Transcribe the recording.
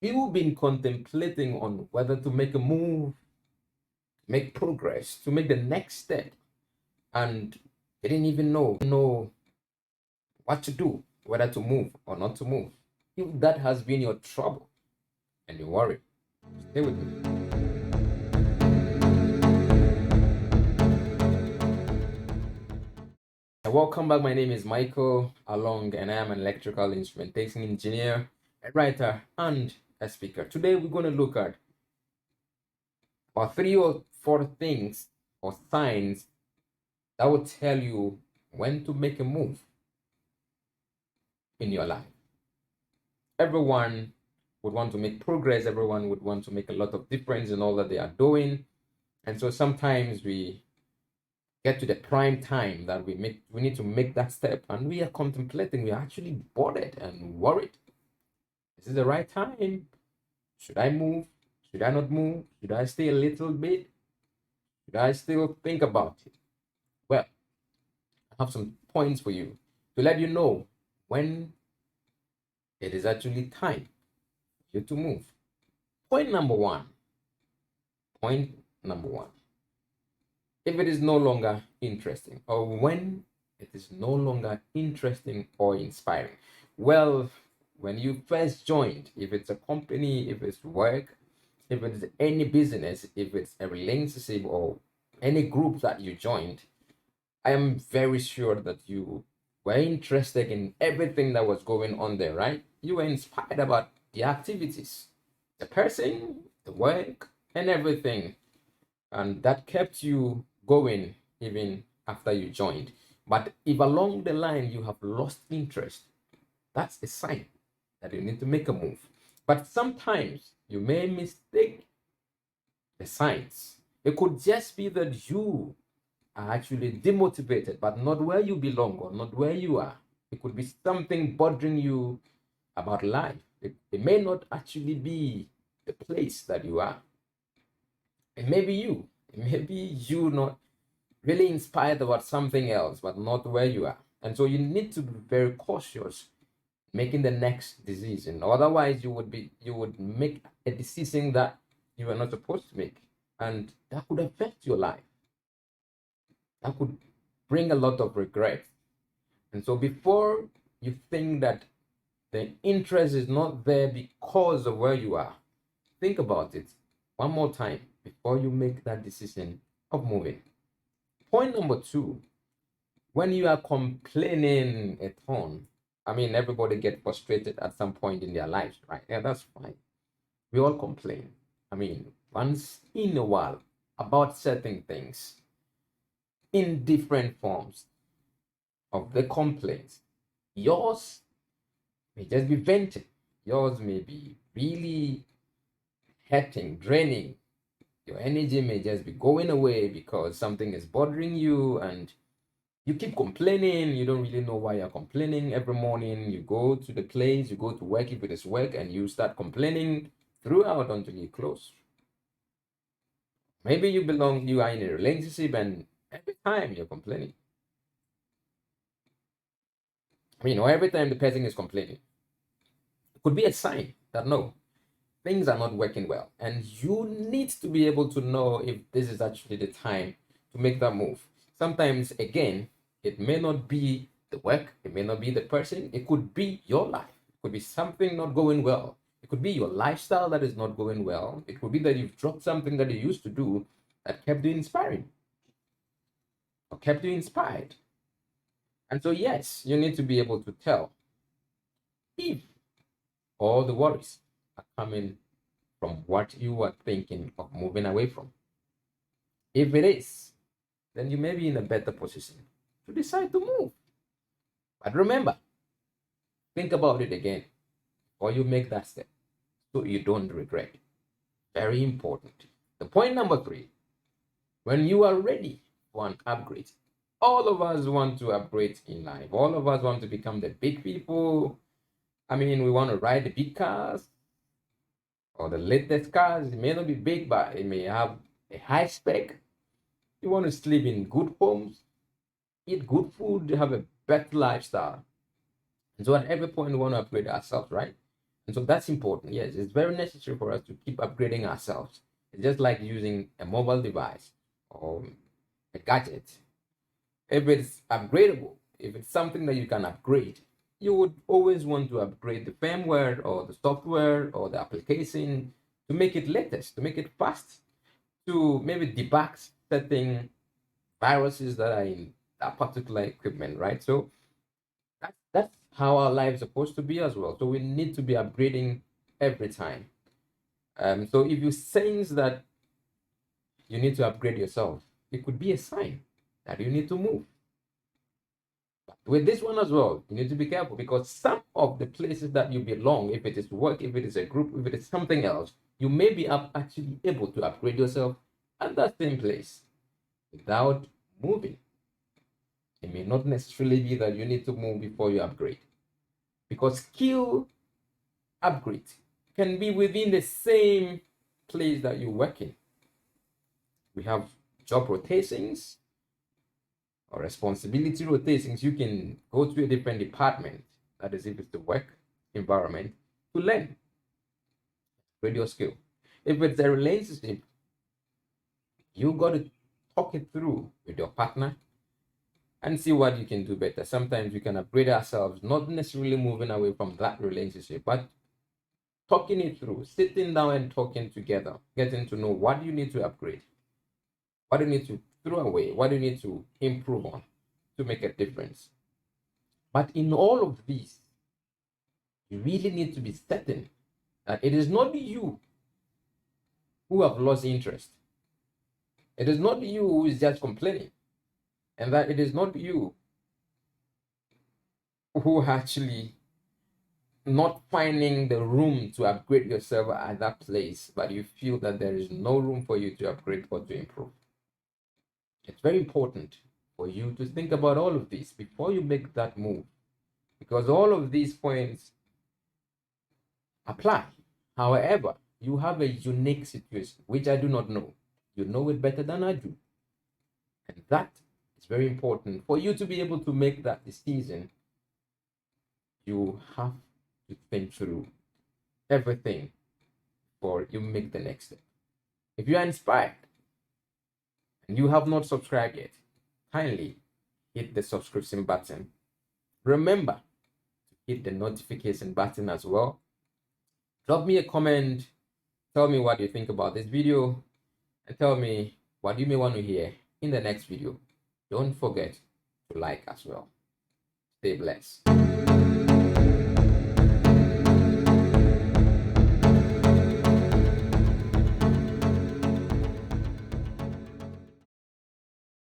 you've been contemplating on whether to make a move, make progress, to make the next step, and you didn't even know what to do, whether to move or not to move. If that has been your trouble and you worry, stay with me. Welcome back. My name is Michael Along, and I am an electrical instrumentation engineer, a writer, and a speaker. Today, we're going to look at about 3 or 4 things or signs that will tell you when to make a move in your life. Everyone would want to make progress, everyone would want to make a lot of difference in all that they are doing. And so sometimes we get to the prime time that we need to make that step, and we are contemplating, we are actually bothered and worried. Is it the right time? Should I move? Should I not move? Should I stay a little bit? Should I still think about it? Well, I have some points for you to let you know when it is actually time for you to move. Point number one. Point number one. If it is no longer interesting, or when it is no longer interesting or inspiring. Well, when you first joined, if it's a company, if it's work, if it's any business, if it's a relationship or any group that you joined, I am very sure that you were interested in everything that was going on there, right? You were inspired about the activities, the person, the work, and everything. And that kept you going even after you joined. But if along the line you have lost interest, that's a sign that you need to make a move. But sometimes you may mistake the signs. It could just be that you are actually demotivated, but not where you belong or not where you are. It could be something bothering you about life. It may not actually be the place that you are. It may be you. It may be you not really inspired about something else, but not where you are. And so you need to be very cautious making the next decision. Otherwise, you would make a decision that you were not supposed to make. And that could affect your life. That could bring a lot of regret. And so before you think that the interest is not there because of where you are, think about it one more time before you make that decision of moving. Point number two, when you are complaining a ton, I mean, everybody get frustrated at some point in their lives, right? Yeah, that's fine. We all complain. I mean, once in a while about certain things in different forms of the complaints. Yours may just be venting. Yours may be really hurting, draining. Your energy may just be going away because something is bothering you and you keep complaining. You don't really know why you're complaining. Every morning you go to the place, you go to work if it is work, and you start complaining throughout until you close. Maybe you are in a relationship and every time you're complaining. I mean, or every time the person is complaining. It could be a sign that no, things are not working well. And you need to be able to know if this is actually the time to make that move. Sometimes, again, it may not be the work, it may not be the person, it could be your life. It could be something not going well. It could be your lifestyle that is not going well. It could be that you've dropped something that you used to do that kept you inspiring or kept you inspired. And so, yes, you need to be able to tell if all the worries are coming from what you are thinking of moving away from. If it is, then you may be in a better position to decide to move. But remember, think about it again before you make that step so you don't regret. Very important. The point number three, when you are ready for an upgrade, all of us want to upgrade in life. All of us want to become the big people. I mean, we want to ride the big cars or the latest cars. It may not be big, but it may have a high spec. You want to sleep in good homes, eat good food, have a better lifestyle. And so at every point we want to upgrade ourselves, right? And so that's important. Yes, it's very necessary for us to keep upgrading ourselves. It's just like using a mobile device or a gadget. If it's upgradable, if it's something that you can upgrade, you would always want to upgrade the firmware or the software or the application to make it latest, to make it fast, to maybe debug certain viruses that are in that particular equipment, right? So that's how our lives are supposed to be as well. So we need to be upgrading every time. So if you sense that you need to upgrade yourself, it could be a sign that you need to move. But with this one as well, you need to be careful because some of the places that you belong, if it is work, if it is a group, if it is something else, you may be actually able to upgrade yourself at that same place without moving. It may not necessarily be that you need to move before you upgrade, because skill upgrade can be within the same place that you work in. We have job rotations or responsibility rotations. You can go to a different department, that is if it's the work environment, to learn radio skill. If it's a relationship, you got to talk it through with your partner and see what you can do better. Sometimes we can upgrade ourselves, not necessarily moving away from that relationship, but talking it through, sitting down and talking together, getting to know what you need to upgrade, what do you need to throw away, what do you need to improve on to make a difference. But in all of these, you really need to be certain that it is not you who have lost interest. It is not you who is just complaining, and that it is not you who actually not finding the room to upgrade yourself at that place, but you feel that there is no room for you to upgrade or to improve. It's very important for you to think about all of this before you make that move, because all of these points apply. However, you have a unique situation, which I do not know. You know it better than I do. And that is very important. For you to be able to make that decision, you have to think through everything before you make the next step. If you are inspired and you have not subscribed yet, kindly hit the subscription button. Remember to hit the notification button as well. Drop me a comment. Tell me what you think about this video and tell me what you may want to hear in the next video. Don't forget to like as well. Stay blessed.